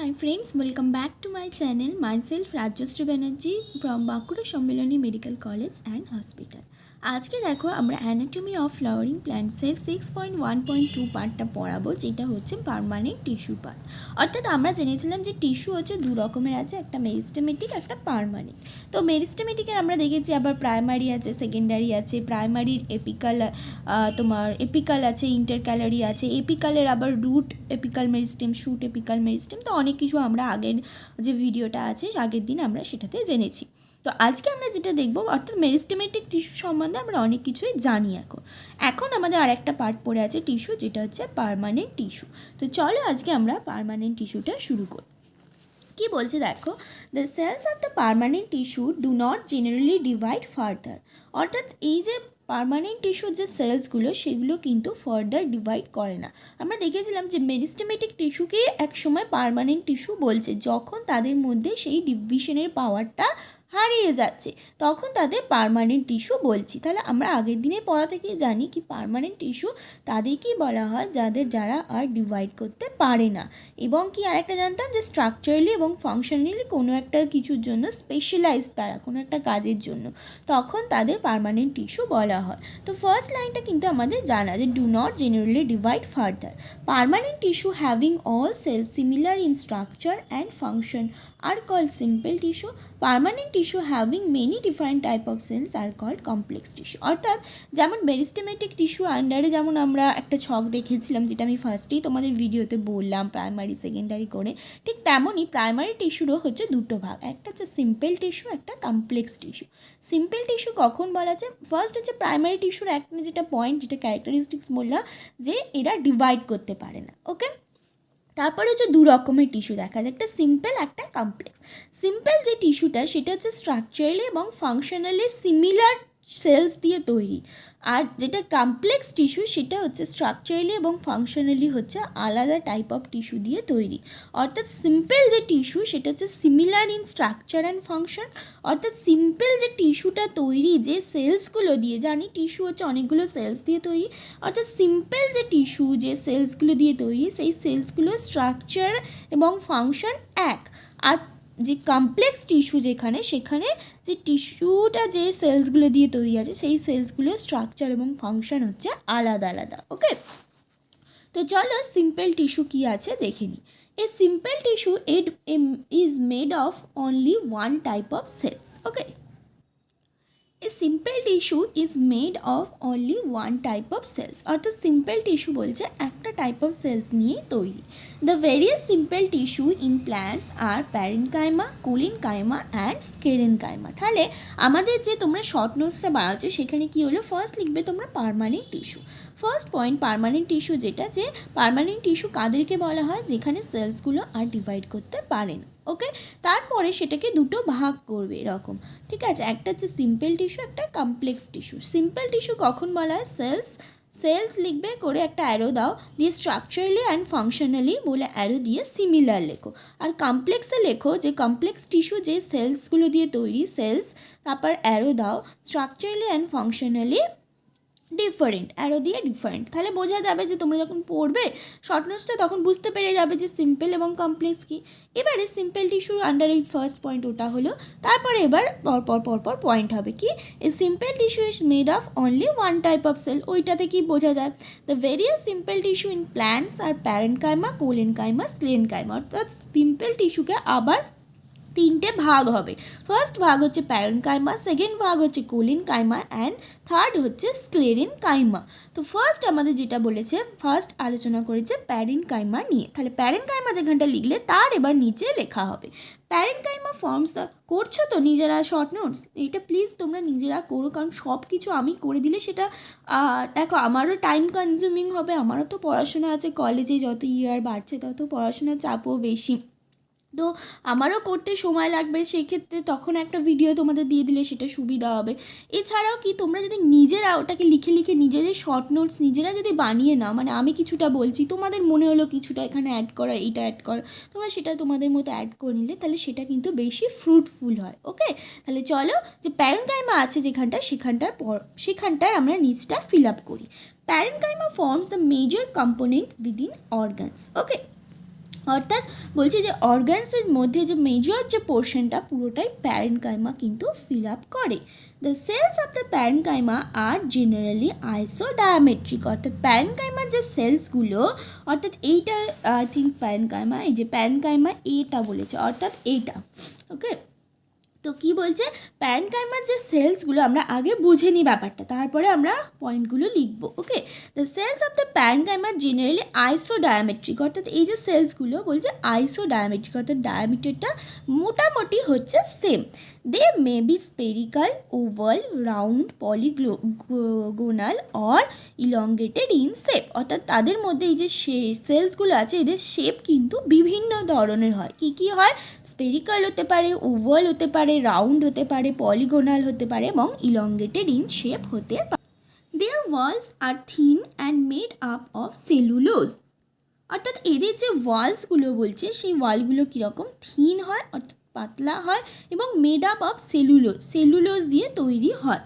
Hi friends, welcome back to my channel. Myself Rajyasree Banerjee from Bankura Sammeloni Medical College and Hospital. আজকে দেখো আমরা anatomy of flowering প্ল্যান্টসের 6.1.2 পার্টটা পড়াবো, যেটা হচ্ছে পার্মানেন্ট টিস্যু পার্ট। অর্থাৎ আমরা জেনেছিলাম যে টিস্যু হচ্ছে দু রকমের আছে, একটা মেরিস্টেমেটিক, একটা পার্মানেন্ট। তো মেরিস্টেমেটিকের আমরা দেখেছি আবার প্রাইমারি আছে, সেকেন্ডারি আছে। প্রাইমারির এপিকাল আছে, ইন্টারক্যালারি আছে। এপিকালের আবার root apical meristem, shoot apical meristem. তো অনেক কিছু আমরা আগের যে ভিডিওটা আছে আগের দিন আমরা সেটাতে জেনেছি। তো আজকে আমরা যেটা দেখবো, অর্থাৎ মেরিস্টেমেটিক টিস্যু সম্বন্ধে আমরা অনেক কিছুই জানি। এখন আমাদের আর একটা পার্ট পড়ে আছে টিস্যু, যেটা হচ্ছে পার্মানেন্ট টিস্যু। তো চলো আজকে আমরা পার্মানেন্ট টিস্যুটা শুরু করি। কি বলছে দেখো, the cells of the permanent tissue do not generally divide further. অর্থাৎ এই যে পার্মানেন্ট টিস্যুর যে সেলসগুলো, সেগুলো কিন্তু ফার্দার ডিভাইড করে না। আমরা দেখেছিলাম যে মেরিস্টেমেটিক টিস্যুকে একসময় পার্মানেন্ট টিস্যু বলছে, যখন তাদের মধ্যে সেই ডিভিশনের পাওয়ারটা হারিয়ে যাচ্ছে তখন তাদের পার্মানেন্ট টিস্যু বলছি। তাহলে আমরা আগের দিনের পড়া থেকেই জানি কি পার্মানেন্ট টিস্যু তাদেরকেই বলা হয় যারা আর ডিভাইড করতে পারে না। এবং কি আরেকটা জানতাম যে স্ট্রাকচারালি এবং ফাংশনালি কোনো একটা কিছুর জন্য স্পেশালাইজ, তারা কোনো একটা কাজের জন্য, তখন তাদের পার্মানেন্ট টিস্যু বলা হয়। তো ফার্স্ট লাইনটা কিন্তু আমাদের জানা যে do not generally divide further. Permanent tissue having all cells similar in structure and function are called simple tissue. Permanent tissue having many different type of cells are called complex tissue. অর্থাৎ যেমন meristematic tissue আন্ডারে যেমন আমরা একটা ছক দেখেছিলাম, যেটা আমি ফার্স্টেই তোমাদের ভিডিওতে বললাম প্রাইমারি সেকেন্ডারি করে, ঠিক তেমনই প্রাইমারি টিস্যুরও হচ্ছে দুটো ভাগ, একটা হচ্ছে সিম্পল টিস্যু, একটা কমপ্লেক্স টিস্যু। সিম্পল টিস্যু কখন বলা যায়? ফার্স্ট হচ্ছে প্রাইমারি টিস্যুর একটা যেটা পয়েন্ট, যেটা ক্যারেক্টারিস্টিক্স বললাম, যে এরা ডিভাইড করতে পারে না। ওকে, তারপরে হচ্ছে দু রকমের টিস্যু দেখা যায়, একটা সিম্পল, একটা কমপ্লেক্স। সিম্পল যে টিস্যুটা সেটা হচ্ছে স্ট্রাকচারালি এবং ফাংশনালি সিমিলার সেলস দিয়ে তৈরি, আর যেটা কমপ্লেক্স টিস্যু সেটা হচ্ছে স্ট্রাকচারালি এবং ফাংশনালি হচ্ছে আলাদা টাইপ অফ টিস্যু দিয়ে তৈরি। অর্থাৎ সিম্পল যে টিস্যু সেটা হচ্ছে similar in structure and function. অর্থাৎ সিম্পল যে টিস্যুটা তৈরি, যে সেলসগুলো দিয়ে, জানি টিস্যু হচ্ছে অনেকগুলো সেলস দিয়ে তৈরি, অর্থাৎ সিম্পল যে টিস্যু যে সেলসগুলো দিয়ে তৈরি, সেই সেলসগুলো স্ট্রাকচার এবং ফাংশন এক। আর যে কমপ্লেক্স টিস্যু সেখানে যে টিস্যুটা যে সেলসগুলো দিয়ে তৈরি আছে, সেই সেলসগুলোর স্ট্রাকচার এবং ফাংশন হচ্ছে আলাদা আলাদা। ওকে, তো চলো সিম্পল টিস্যু কী আছে দেখে নিই। এ simple tissue is made of only one type of cells. Okay, a simple tissue is made of only one type of cells. অর্থাৎ সিম্পল টিস্যু বলছে একটা টাইপ অফ সেলস নিয়ে তৈরি। The various simple tissue in plants are parenchyma, collenchyma and sclerenchyma. তাহলে আমাদের যে তোমরা short নোটসটা বানাচ্ছ, সেখানে কি হলো, ফার্স্ট লিখবে তোমরা permanent tissue. First point, permanent tissue যেটা, যে পার্মানেন্ট টিস্যু কাদেরকে বলা হয়, যেখানে সেলসগুলো আর ডিভাইড করতে পারে না। ওকে, তারপরে সেটাকে দুটো ভাগ করবে এরকম, ঠিক আছে? একটা হচ্ছে সিম্পল টিস্যু, একটা কমপ্লেক্স টিস্যু। সিম্পল টিস্যু কখন বলা হয়? সেলস লিখবে করে একটা অ্যারো দাও, দিয়ে স্ট্রাকচারালি অ্যান্ড ফাংশনালি বলে অ্যারো দিয়ে সিমিলার লেখো। আর কমপ্লেক্সে লেখো যে কমপ্লেক্স টিস্যু যে সেলসগুলো দিয়ে তৈরি, সেলস, তারপর অ্যারো দাও structurally and functionally different, arrow দিয়ে ডিফারেন্ট। তাহলে বোঝা যাবে যে তোমরা যখন পড়বে শর্ট নোটসটা, তখন বুঝতে পেরে যাবে যে সিম্পল এবং কমপ্লেক্স কী। এবারে সিম্পল টিস্যুর আন্ডার এই ফার্স্ট পয়েন্ট ওটা হলো। তারপরে এবার পরপর পয়েন্ট হবে কি, a simple tissue is made of only one type of cell. ওইটাতে কি বোঝা যায়, the various simple tissue in plants are parenchyma, collenchyma, sclerenchyma. অর্থাৎ সিম্পল টিস্যুকে আবার তিনটে ভাগ হবে। ফার্স্ট ভাগ হচ্ছে প্যারেনকাইমা, সেকেন্ড ভাগ হচ্ছে কোলিনকাইমা অ্যান্ড থার্ড হচ্ছে স্ক্লেরেনকাইমা। তো ফার্স্ট আমাদের যেটা বলেছে, ফার্স্ট আলোচনা করেছে প্যারেনকাইমা নিয়ে। তাহলে প্যারেনকাইমা যেখানটা লিখলে তার এবার নিচে লেখা হবে প্যারেনকাইমা ফর্মস দ্য। করছো তো নিজেরা শর্ট নোটস? এটা প্লিজ তোমরা নিজেরা করো, কারণ সব কিছু আমি করে দিলে সেটা দেখো আমারও টাইম কনজিউমিং হবে, আমারও তো পড়াশোনা আছে, কলেজে যত ইয়ার বাড়ছে তত পড়াশোনার চাপও বেশি, তো আমারও করতে সময় লাগবে। সেক্ষেত্রে তখন একটা ভিডিও তোমাদের দিয়ে দিলে সেটা সুবিধা হবে। এছাড়াও কি, তোমরা যদি নিজেরা ওটাকে লিখে নিজেদের শর্ট নোটস নিজেরা যদি বানিয়ে নাও, মানে আমি কিছুটা বলছি, তোমাদের মনে হলো কিছুটা এখানে অ্যাড করা, এইটা অ্যাড করা, তোমরা সেটা তোমাদের মতো অ্যাড করে নিলে তাহলে সেটা কিন্তু বেশি ফ্রুটফুল হয়। ওকে, তাহলে চলো যে প্যারেনকাইমা আছে সেখানটার আমরা নিচটা ফিল আপ করি। Parenchyma forms the major component within organs. Okay, অর্থাৎ বলছি যে অর্গানসের মধ্যে যে মেজর যে পোর্শনটা পুরোটাই প্যারেনকাইমা কিন্তু ফিল আপ করে। The cells of the parenchyma are generally isodiametric, অর্থাৎ প্যারেনকাইমার যে সেলসগুলো, অর্থাৎ এইটা আই থিঙ্ক প্যারেনকাইমা, এই যে প্যারেনকাইমা এটা বলেছে, অর্থাৎ এইটা। ওকে, তো কি বলছে, প্যারেনকাইমার যে সেলসগুলো আমরা আগে বুঝে নিই ব্যাপারটা, তারপরে আমরা পয়েন্টগুলো লিখব। Okay, the cells of the parenchyma generally isodiametric, অর্থাৎ এই যে সেলসগুলো বলছে আইসোডায়ামেট্রিক, অর্থাৎ ডায়ামিটারটা মোটামুটি হচ্ছে same. They may be spherical, oval, round, polygonal or elongated in shape, অর্থাৎ তাদের মধ্যে এই যে সেলসগুলো আছে এদের শেপ কিন্তু বিভিন্ন ধরনের হয়। কি কি হয়, স্পেরিক্যাল হতে পারে, ওভাল হতে পারে, রাউন্ড হতে পারে, পলিগোনাল হতে পারে এবং ইলংগেটেড ইন শেপ হতে পারে। Their walls are thin and made up of cellulose, অর্থাৎ এদের যে ওয়ালসগুলো বলছে সেই ওয়ালগুলো কীরকম, থিন হয় অর্থাৎ পাতলা হয় এবং মেড আপ অফ সেলুলোজ দিয়ে তৈরি হয়।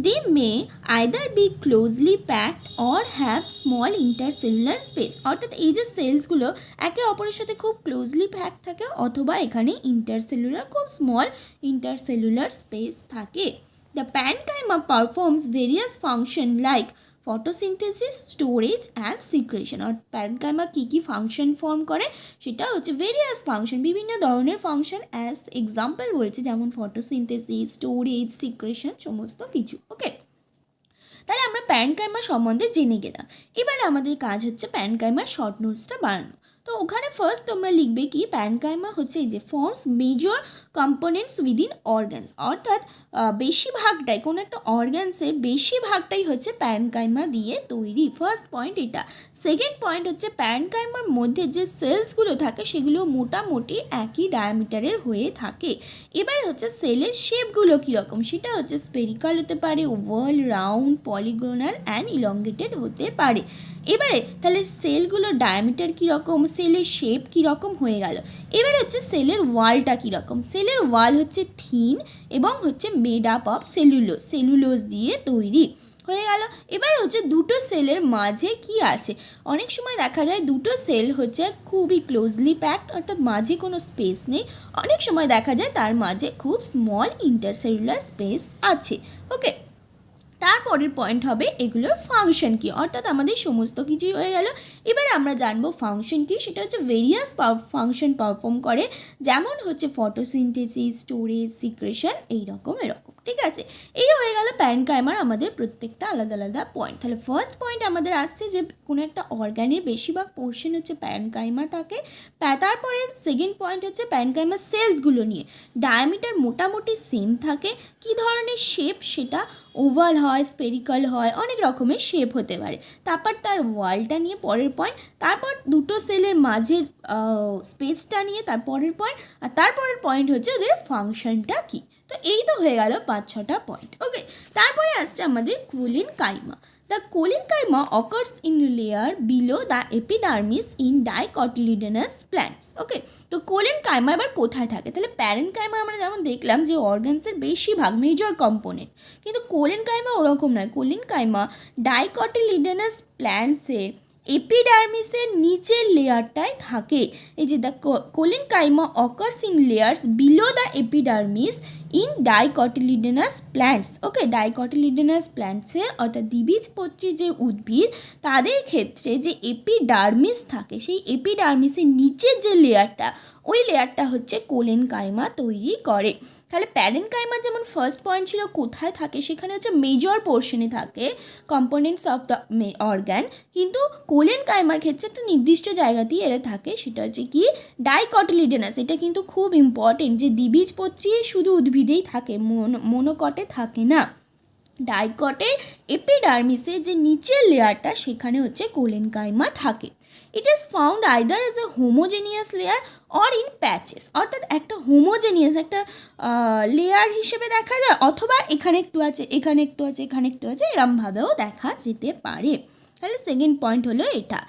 They may either be closely packed or have small intercellular space, অর্থাৎ এই যে সেলসগুলো একে অপরের সাথে খুব ক্লোজলি প্যাক থাকে অথবা এখানে ইন্টারসেলুলার খুব স্মল ইন্টারসেলুলার স্পেস থাকে। The parenchyma performs various function like photosynthesis, storage and secretion, আর প্যারেনকাইমা কী কী ফাংশন ফর্ম করে সেটা হচ্ছে ভেরিয়াস ফাংশন, বিভিন্ন ধরনের ফাংশন, অ্যাজ এক্সাম্পল বলছে যেমন ফটোসিনথেসিস, স্টোরেজ, সিক্রেশন, সমস্ত কিছু। ওকে, তাহলে আমরা প্যারেনকাইমা সম্বন্ধে জেনে গেলাম। এবার আমাদের কাজ হচ্ছে প্যারেনকাইমার শর্ট নোটসটা বানানো। তো ওখানে ফার্স্ট তোমরা লিখবে কি, প্যারেনকাইমা হচ্ছে এই যে forms major components within organs, অর্থাৎ বেশিরভাগটাই কোনো একটা অর্গানসের বেশিরভাগটাই হচ্ছে প্যারেনকাইমা দিয়ে তৈরি। ফার্স্ট পয়েন্ট এটা। সেকেন্ড পয়েন্ট হচ্ছে প্যারেনকাইমার মধ্যে যে সেলসগুলো থাকে সেগুলো মোটামুটি একই ডায়ামিটারের হয়ে থাকে। এবার হচ্ছে সেলের শেপগুলো কীরকম, সেটা হচ্ছে স্পেরিক্যাল হতে পারে, oval, round, polygonal and elongated হতে পারে। এবারে তাহলে সেলগুলোর ডায়ামিটার কীরকম, সেলের শেপ কীরকম হয়ে গেল। এবার হচ্ছে সেলের ওয়ালটা কীরকম, সেলের ওয়াল হচ্ছে থিন এবং হচ্ছে মেড আপ অফ সেলুলোজ দিয়ে তৈরি হয়ে গেল। এবার হচ্ছে দুটো সেলের মাঝে কি আছে, অনেক সময় দেখা যায় দুটো সেল হচ্ছে খুবই ক্লোজলি প্যাকড অর্থাৎ মাঝে কোনো স্পেস নেই, অনেক সময় দেখা যায় তার মাঝে খুব স্মল ইন্টারসেলুলার স্পেস আছে। ওকে, তারপরের পয়েন্ট হবে এগুলোর ফাংশন কী, অর্থাৎ আমাদের সমস্ত কিছুই হয়ে গেল। এবার আমরা জানবো ফাংশন কী, সেটা হচ্ছে ভেরিয়াস ফাংশন পারফর্ম করে, যেমন হচ্ছে ফটোসিনথেসিস, স্টোরেজ, সিক্রেশন, এরকম। ঠিক আছে, এই হয়ে গেল প্যারেনকাইমার আমাদের প্রত্যেকটা আলাদা আলাদা পয়েন্ট। তাহলে ফার্স্ট পয়েন্ট আমাদের আসছে যে কোনো একটা অর্গানের বেশিরভাগ পোর্শন হচ্ছে প্যারেনকাইমা থাকে। তারপরে সেকেন্ড পয়েন্ট হচ্ছে প্যারেনকাইমার সেলসগুলো নিয়ে ডায়ামিটার মোটামুটি সেম থাকে। কী ধরনের শেপ, সেটা ওভাল হয়, স্পেরিক্যাল হয়, অনেক রকমের শেপ হতে পারে। তারপর তার ওয়ালটা নিয়ে পরের পয়েন্ট, তারপর দুটো সেলের মাঝের স্পেসটা নিয়ে তারপরের পয়েন্ট, আর তারপরের পয়েন্ট হচ্ছে ওদের ফাংশনটা কী। তো এই তো হয়ে গেল 5-6টা পয়েন্ট। ওকে, তারপরে আসছে আমাদের collenchyma. The collenchyma occurs in layer below the epidermis in dicotyledonous plants. Okay, তো কোলেনকাইমা এবার কোথায় থাকে, তাহলে প্যারেনকাইমা আমরা যেমন দেখলাম যে অর্গানসের বেশিরভাগ মেজর কম্পোনেন্ট, কিন্তু কোলেনকাইমা ওরকম নয়। কোলেনকাইমা ডাইকটিলিডেনাস প্ল্যান্টসের এপিডার্মিসের নিচের লেয়ারটায় থাকে। এই যে the collenchyma occurs in layers below the epidermis in dicotyledonous plants. Okay, dicotyledonous প্ল্যান্টসের অর্থাৎ দ্বিবীজপত্রী যে উদ্ভিদ তাদের ক্ষেত্রে যে এপিডার্মিস থাকে, সেই এপিডার্মিসের নিচের যে লেয়ারটা, ওই লেয়ারটা হচ্ছে কোলেনকাইমা তৈরি করে। তাহলে প্যারেনকাইমা যেমন ফার্স্ট পয়েন্ট ছিল কোথায় থাকে, সেখানে হচ্ছে মেজর পোর্শনে থাকে কম্পোনেন্টস অফ দ্য অর্গ্যান, কিন্তু কোলেনকাইমার ক্ষেত্রে একটা নির্দিষ্ট জায়গাতেই এরা থাকে, সেটা হচ্ছে কি ডাইকটিলিডেনাস। এটা কিন্তু খুব ইম্পর্টেন্ট যে দ্বিবীজপত্রী শুধু উদ্ভিদেই থাকে, মনোকটে থাকে না। ডাইকটের এপিডার্মিসের যে নিচের লেয়ারটা সেখানে হচ্ছে কোলেনকাইমা থাকে। It is found either as a homogeneous layer or in patches, অর্থাৎ একটা হোমোজেনিয়াস একটা লেয়ার হিসেবে দেখা যায়, অথবা এখানে একটু আছে, এখানে একটু আছে, এখানে একটু আছে, এরমভাবেও দেখা যেতে পারে। তাহলে সেকেন্ড পয়েন্ট হলো এটা।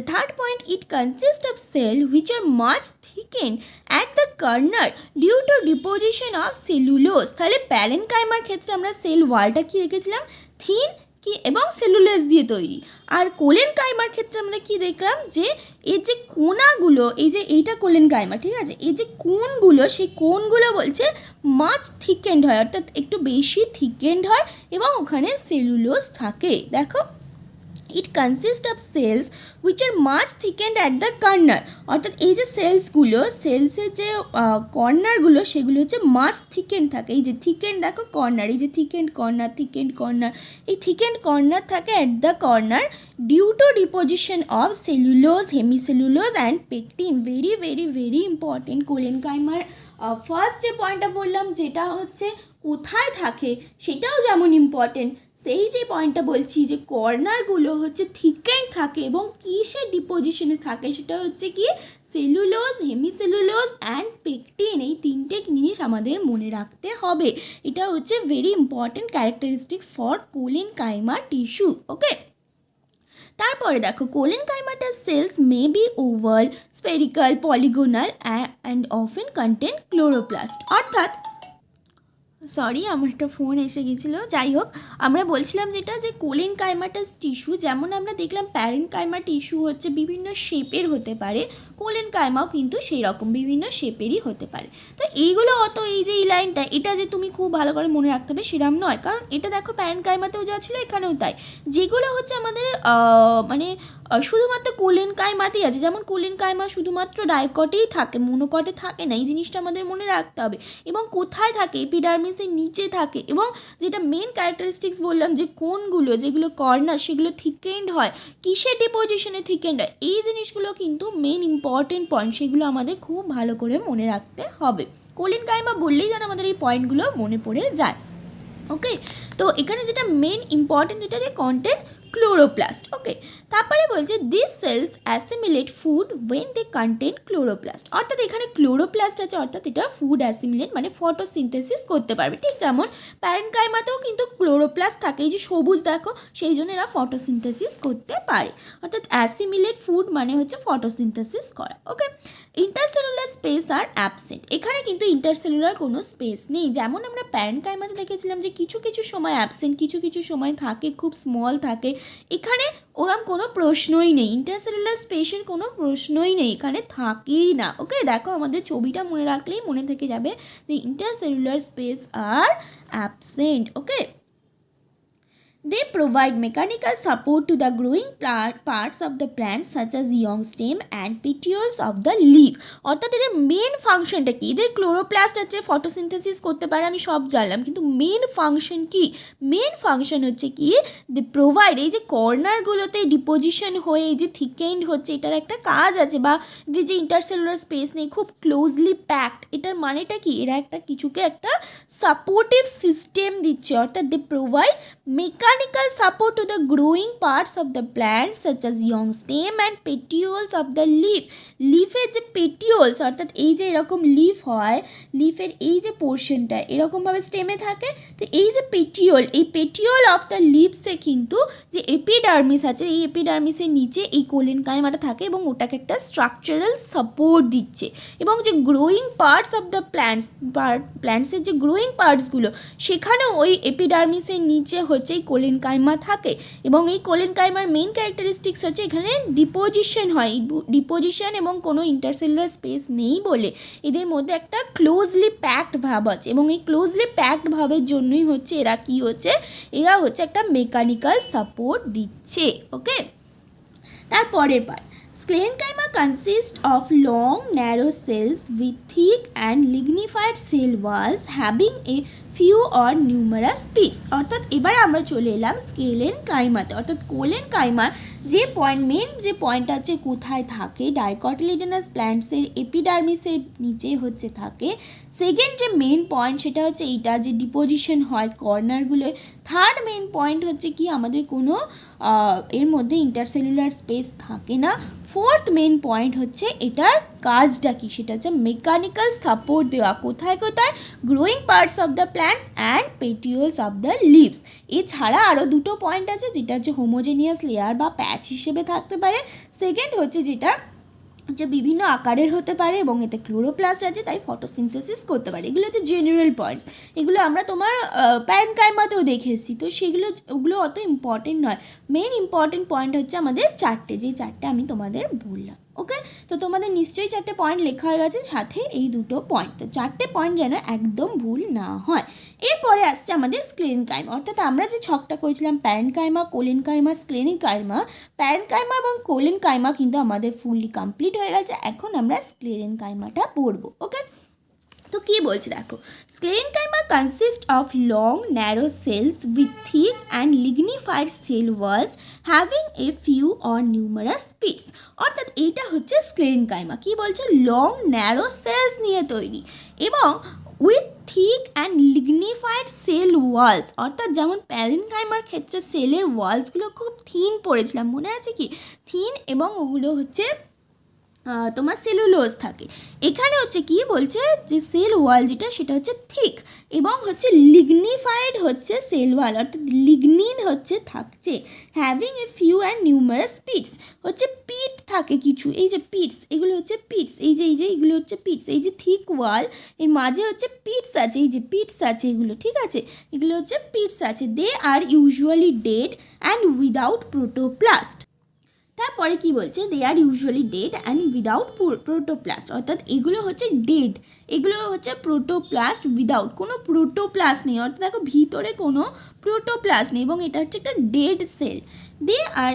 Third point, it consists of cells which are much thickened at the kernel due to deposition of cellulose. তাহলে প্যারেনকাইমার ক্ষেত্রে আমরা সেল ওয়ালটা কি রেখেছিলাম, থিন কি এবং সেলুলোজ দিয়ে তৈরি। আর কোলেন কাইমার ক্ষেত্রে আমরা কি দেখলাম যে এই যে কোনাগুলো, এই যে এইটা কোলেন কাইমা, ঠিক আছে, এই যে কোনগুলো, সেই কোনগুলো বলছে মাছ থিকেন্ড হয়, অর্থাৎ একটু বেশি থিকেন্ড হয় এবং ওখানে সেলুলোজ থাকে। দেখো, it consist of cells which are much thickened at the corner, অর্থাৎ এই যে সেলসগুলো, সেলসের যে কর্নারগুলো সেগুলো হচ্ছে মাছ থিকেন্ড থাকে। এই যে থিকেন্ড দেখো কর্নার, এই যে থিকেন্ড কর্নার, থিকেন্ড কর্নার, এই থিকেন্ড কর্নার থাকে at the corner due to deposition of cellulose, hemicellulose and pectin. Very very very important. কোলেন কাইমার ফার্স্ট যে পয়েন্টটা বললাম যেটা হচ্ছে কোথায় থাকে সেটাও যেমন ইম্পর্টেন্ট, সেই যে পয়েন্টটা বলছি যে কর্নারগুলো হচ্ছে থিকেন্ড থাকে এবং কিসের ডিপোজিশনে থাকে সেটা হচ্ছে কি সেলুলোজ, হেমিসেলুলোজ অ্যান্ড পেকটিন। এই তিনটে জিনিস আমাদের মনে রাখতে হবে। এটা হচ্ছে very important characteristics for collenchyma tissue. Okay, তারপরে দেখো কোলেন কাইমাটার cells may be oval, spherical, polygonal and often contain chloroplast. অর্থাৎ সরি, আমার একটা ফোন এসে গেছিলো। যাই হোক, আমরা বলছিলাম যেটা যে কোলেন কাইমাটাস টিস্যু, যেমন আমরা দেখলাম প্যারেন কাইমা টিস্যু হচ্ছে বিভিন্ন শেপের হতে পারে, কোলেন কাইমাও কিন্তু সেই রকম বিভিন্ন শেপেরই হতে পারে। তো এইগুলো অত, এই যে এই লাইনটা, এটা যে তুমি খুব ভালো করে মনে রাখতে হবে সেরকম নয়, কারণ এটা দেখো প্যারেন কাইমাতেও যা ছিল এখানেও তাই। যেগুলো হচ্ছে আমাদের মানে শুধুমাত্র কোলেন কাইমাতেই আছে, যেমন কোলেন কাইমা শুধুমাত্র ডাইকটেই থাকে, মোনোকটে থাকে না, এই জিনিসটা আমাদের মনে রাখতে হবে। এবং কোথায় থাকে, এপিডার্মিসের নিচে থাকে। এবং যেটা মেন ক্যারেক্টারিস্টিক্স বললাম যে কোনগুলো, যেগুলো কর্নার সেগুলো থিকেন্ড হয়, কিসের ডিপোজিশনে থিকেন্ড হয়, এই জিনিসগুলো কিন্তু মেন ইম্পর্টেন্ট পয়েন্ট, সেগুলো আমাদের খুব ভালো করে মনে রাখতে হবে। কোলেন কাইমা বললেই যেন আমাদের এই পয়েন্টগুলো মনে পড়ে যায়। ওকে, তো এখানে যেটা মেন ইম্পর্টেন্ট যেটা যে কন্টেন্ট ক্লোরোপ্লাস্ট। ওকে, তারপরে বলছে this cells assimilate food when they contain chloroplast, অর্থাৎ এখানে ক্লোরোপ্লাস্ট আছে, অর্থাৎ এটা ফুড অ্যাসিমিলেট মানে ফটোসিনথেসিস করতে পারবে। ঠিক যেমন প্যারেনকাইমাতেও কিন্তু ক্লোরোপ্লাস্ট থাকে, এই যে সবুজ দেখো, সেই জন্য এরা ফটোসিনথেসিস করতে পারে। অর্থাৎ অ্যাসিমিলেট ফুড মানে হচ্ছে ফটোসিনথেসিস করা। ওকে, ইন্টারসেলুলার স্পেস আর অ্যাবসেন্ট, এখানে কিন্তু ইন্টারসেলুলার কোনো স্পেস নেই। যেমন আমরা প্যারেনকাইমাতে দেখেছিলাম যে কিছু কিছু সময় অ্যাবসেন্ট, কিছু কিছু সময় থাকে, খুব স্মল থাকে, এখানে ওরম কোনো প্রশ্নই নেই, ইন্টারসেলুলার স্পেসের কোনো প্রশ্নই নেই, এখানে থাকেই না। ওকে, দেখো আমাদের ছবিটা মনে রাখলেই মনে থেকে যাবে যে intercellular space are absent. Okay, they provide mechanical support to the growing parts of the plant such as young stem and petioles of the leaf। অর্থাৎ এদের মেন ফাংশনটা কি, এদের ক্লোরোপ্লাস্ট আছে, ফটোসিনথেসিস করতে পারে, আমি সব জানলাম, কিন্তু মেন ফাংশন কি, মেন ফাংশন হচ্ছে কি দে প্রোভাইড, এই যে কর্নারগুলোতে ডিপোজিশন হয়ে এই যে থিকেন্ড হচ্ছে, এটার একটা কাজ আছে, বা এদের যে ইন্টারসেলুলার স্পেস নেই, খুব ক্লোজলি প্যাকড, এটার মানেটা কি, এরা একটা কিছুকে একটা সাপোর্টিভ সিস্টেম দিচ্ছে। অর্থাৎ they provide mechanical support to the growing parts of the plant such as young stem and petioles of the leaf। লিফের যে পেটিওলস, অর্থাৎ এই যে এরকম লিফ হয়, লিফের এই যে পোর্শনটা এরকমভাবে স্টেমে থাকে, তো এই যে পেটিওল, এই পেটিওল অফ দ্য লিভসে কিন্তু যে এপিডার্মিস আছে, এই এপিডার্মিসের নিচে এই কোলেন কাইমাটা থাকে এবং ওটাকে একটা স্ট্রাকচারাল সাপোর্ট দিচ্ছে। এবং যে গ্রোয়িং পার্টস অফ দ্য প্ল্যান্টসের যে গ্রোয়িং পার্টসগুলো, সেখানেও ওই এপিডার্মিসের নিচে হচ্ছে এই কোলেন কাইমা থাকে। এবং এই কোলেন কাইমার মেইন ক্যারেক্টারিস্টিক্স হচ্ছে এখানে ডিপোজিশন হয়, ডিপোজিশন এবং কোনো ইন্টারসেলুলার স্পেস নেই বলে এদের মধ্যে একটা ক্লোজলি প্যাকড ভাব আছে। এবং এই ক্লোজলি প্যাকড ভাবের জন্যই হচ্ছে এরা কি হচ্ছে, এরা হচ্ছে একটা মেকানিক্যাল সাপোর্ট দিচ্ছে। ওকে, তারপরের part, Sclerenchyma consists of long, narrow cells with thick and lignified cell walls having a few or numerous pits। অর্থাৎ এবার আমরা চলে এলাম স্কেলেনকাইমাতে। অর্থাৎ কোলেনকাইমার যে পয়েন্ট, মেন যে পয়েন্টটা হচ্ছে কোথায় থাকে, ডাইকটিলিডেনাস প্ল্যান্টসের এপিডার্মিসের নিচে হচ্ছে থাকে। সেকেন্ড যে মেন পয়েন্ট সেটা হচ্ছে এইটা যে ডিপোজিশন হয় কর্নারগুলোয়। থার্ড মেন পয়েন্ট হচ্ছে কি আমাদের কোনো এর মধ্যে ইন্টারসেলুলার স্পেস থাকে না। ফোর্থ মেন পয়েন্ট হচ্ছে এটার কাজটা কি, সেটা হচ্ছে মেকানিক্যাল সাপোর্ট দেওয়া, কোথায় কোথায়, growing parts of the plants and petioles of the leaves. এছাড়া আরও দুটো পয়েন্ট আছে, যেটা হচ্ছে হোমোজেনিয়াস লেয়ার বা প্যাচ হিসেবে থাকতে পারে। সেকেন্ড হচ্ছে যেটা যে বিভিন্ন আকারের হতে পারে এবং এতে ক্লোরোপ্লাস্ট আছে, তাই ফটোসিনথেসিস করতে পারে। এগুলো হচ্ছে জেনারেল পয়েন্টস, এগুলো আমরা তোমার প্যারেনকাইমাতেও দেখেছি, তো ওগুলো অত ইম্পর্টেন্ট নয়। মেন ইম্পর্টেন্ট পয়েন্ট হচ্ছে আমাদের চারটে, যে চারটে আমি তোমাদের বললাম। ওকে, তো তোমাদের নিশ্চয়ই চারটে পয়েন্ট লেখা হয়ে গেছে, সাথে এই দুটো পয়েন্ট, তো চারটে পয়েন্ট যেন একদম ভুল না হয়। এরপরে আসছে আমাদের স্ক্লেরেনকাইমা, অর্থাৎ আমরা যে ছকটা করেছিলাম প্যারেনকাইমা, কোলেনকাইমা, স্ক্লেরেনকাইমা, প্যারেনকাইমা এবং কোলেনকাইমা কিন্তু আমাদের ফুললি কমপ্লিট হয়ে গেছে। এখন আমরা স্ক্লেরেনকাইমাটা পড়বো। ওকে, তো কী বলছে দেখো, sclerenchyma consist of long narrow cells with thick and lignified cell walls having a few or numerous pits. অর্থাৎ এইটা হচ্ছে স্ক্লেরেনকাইমা, কী বলছে, লং ন্যারো সেলস নিয়ে তৈরি এবং with thick and lignified cell walls, অর্থাৎ যেমন প্যারেনকাইমার ক্ষেত্রে সেলের ওয়ালসগুলো খুব থিন পড়েছিলাম, মনে আছে কি, থিন, এবং ওগুলো হচ্ছে তোমার সেলুলোজ থাকে। এখানে হচ্ছে কি বলছে, যে সেল ওয়াল যেটা সেটা হচ্ছে থিক এবং হচ্ছে লিগনিফাইড হচ্ছে সেল ওয়াল, অর্থাৎ লিগনিন হচ্ছে থাকছে, having a few and numerous pits, হচ্ছে পিট থাকে কিছু, এই যে পিটস, এগুলো হচ্ছে পিটস, এই যে এগুলো হচ্ছে পিটস, এই যে থিক ওয়াল এর মাঝে হচ্ছে পিটস আছে, এই যে পিটস আছে এগুলো, ঠিক আছে, এগুলো হচ্ছে পিটস আছে। They are usually dead and without protoplast. তারপরে কি বলছে, they are usually dead and without protoplast, অর্থাৎ এগুলো হচ্ছে ডেড, এগুলো হচ্ছে প্রোটোপ্লাস্ট উইদাউট, কোনো প্রোটোপ্লাস্ট নেই, অর্থাৎ দেখো ভিতরে কোনো প্রোটোপ্লাস্ট নেই এবং এটা হচ্ছে একটা dead cell. They are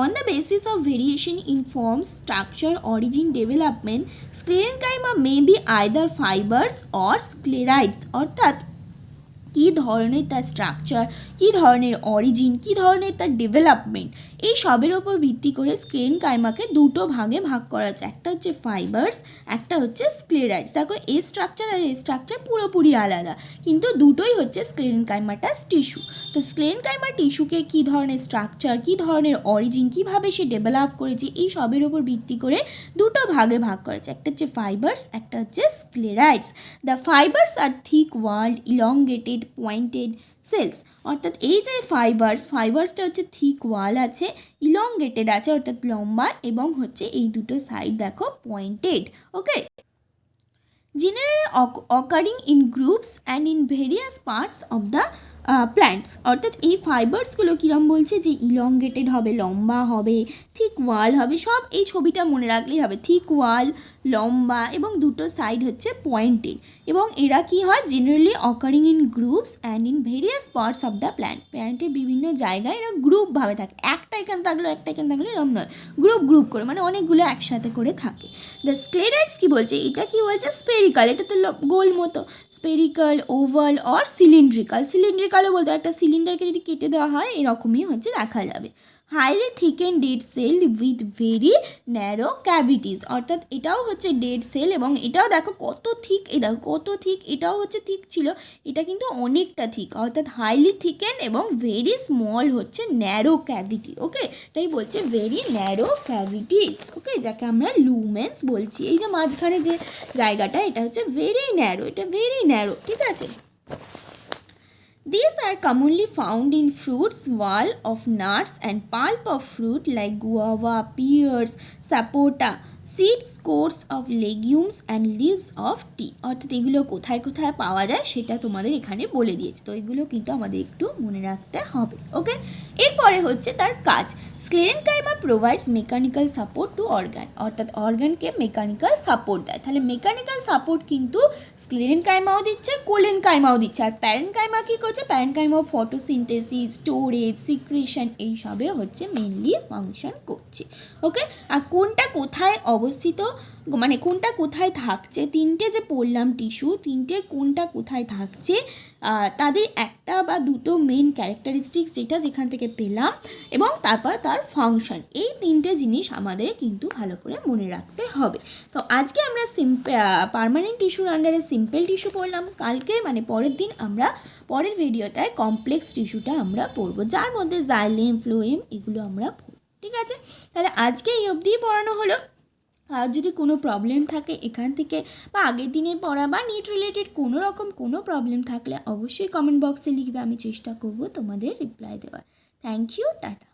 on the basis of variation in form, structure, origin, development, sclerenchyma may be either fibres or sclereids, অর্থাৎ কী ধরনের তার স্ট্রাকচার, কী ধরনের অরিজিন, কী ধরনের তার ডেভেলপমেন্ট, এই সবের ওপর ভিত্তি করে স্ক্লেরেনকাইমাকে দুটো ভাগে ভাগ করা হচ্ছে, একটা হচ্ছে ফাইবার্স, একটা হচ্ছে স্ক্লেরাইডস। দেখো এই স্ট্রাকচার আর এই স্ট্রাকচার পুরোপুরি আলাদা, কিন্তু দুটোই হচ্ছে স্ক্লেরেনকাইমাটা টিস্যু। তো স্ক্লেরেনকাইমার টিস্যুকে কী ধরনের স্ট্রাকচার, কী ধরনের অরিজিন, কীভাবে সে ডেভেলপ করেছে, এই সবের ওপর ভিত্তি করে দুটো ভাগে ভাগ করেছে, একটা হচ্ছে ফাইবার্স, একটা হচ্ছে sclereids. The fibres are thick walled elongated pointed cells, অর্থাৎ এই যে ফাইবার্সটা হচ্ছে থিক ওয়াল আছে, ইলংগেটেড আছে অর্থাৎ লম্বা, এবং হচ্ছে এই দুটো সাইড দেখো pointed. Okay, generally occurring in groups and in various parts of the plants, অর্থাৎ এই ফাইবার্সগুলো কীরকম বলছে, যে ইলংগেটেড হবে, লম্বা হবে, থিক ওয়াল হবে, সব এই ছবিটা মনে রাখলেই হবে, থিক ওয়াল, লম্বা, এবং দুটো সাইড হচ্ছে পয়েন্টেড, এবং এরা কি হয়, generally occurring in groups and in various parts of the প্ল্যান্টের বিভিন্ন জায়গায় এরা গ্রুপভাবে থাকে, একটা এখানে থাকলো একটা এখানে থাকলো এরকম নয়, গ্রুপ করে, মানে অনেকগুলো একসাথে করে থাকে। দ্য স্ক্লেরাইডস কি বলছে, এটা কি বলছে, স্পেরিক্যাল, এটা তো গোল মতো, স্পেরিক্যাল, ওভাল অর সিলিন্ড্রিক্যালও বলতে, একটা সিলিন্ডারকে যদি কেটে দেওয়া হয় এরকমই হচ্ছে দেখা যাবে। Highly thicken dead cell with very narrow cavities, অর্থাৎ এটাও হচ্ছে ডেড সেল এবং এটাও দেখো কত থিক, এই দেখো কত থিক, এটাও হচ্ছে থিক ছিল, এটা কিন্তু অনেকটা থিক, অর্থাৎ হাইলি থিকেন এবং ভেরি স্মল হচ্ছে ন্যারো ক্যাভিটি। ওকে, তাই বলছে ভেরি ন্যারো ক্যাভিটিস, ওকে, যাকে আমরা লুমেন্স বলছি, এই যে মাঝখানে যে জায়গাটা এটা হচ্ছে ভেরি ন্যারো, এটা ভেরি ন্যারো, ঠিক আছে। These are commonly found in fruits, wall of nuts and pulp of fruit like guava, pears, sapota, seeds, cores of legumes and leaves of tea, অর্থাৎ এগুলো কোথায় কোথায় পাওয়া যায় সেটা তোমাদের এখানে বলে দিয়েছে, তো এগুলো কিন্তু আমাদের একটু মনে রাখতে হবে। ওকে, এরপরে হচ্ছে তার কাজ। Sclerenchyma provides mechanical support to organ, অর্থাৎ অর্গানকে মেকানিক্যাল সাপোর্ট দেয়, তাহলে মেকানিক্যাল সাপোর্ট কিন্তু স্ক্লেরেনকাইমাও দিচ্ছে, কোলেনকাইমাও দিচ্ছে, আর প্যারেনকাইমা কী করছে, প্যারেনকাইমা ফটোসিনথেসিস, স্টোরেজ, সিক্রেশন, এইসবে হচ্ছে মেনলি ফাংশন করছে। ওকে, আর কোনটা কোথায় অবস্থিত, মানে কোনটা কোথায় থাকছে, তিনটে যে পড়লাম টিস্যু, তিনটের কোনটা কোথায় থাকছে, তাদের একটা বা দুটো মেন ক্যারেক্টারিস্টিক্স যেটা যেখান থেকে পেলাম, এবং তারপর তার ফাংশন, এই তিনটে জিনিস আমাদের কিন্তু ভালো করে মনে রাখতে হবে। তো আজকে আমরা পার্মানেন্ট টিস্যুর আন্ডারে সিম্পল টিস্যু পড়লাম, কালকে মানে পরের দিন আমরা পরের ভিডিওটায় কমপ্লেক্স টিস্যুটা আমরা পড়বো, যার মধ্যে জাইলেম, ফ্লোয়েম এগুলো আমরা পড়ব, ঠিক আছে। তাহলে আজকে এই অবধিই পড়ানো হলো। আর যদি কোনো প্রবলেম থাকে এখান থেকে বা আগের দিনের পড়া বা নিট রিলেটেড কোনো রকম কোনো প্রবলেম থাকলে অবশ্যই কমেন্ট বক্সে লিখবে, আমি চেষ্টা করব তোমাদের রিপ্লাই দেওয়ার। Thank you, tata.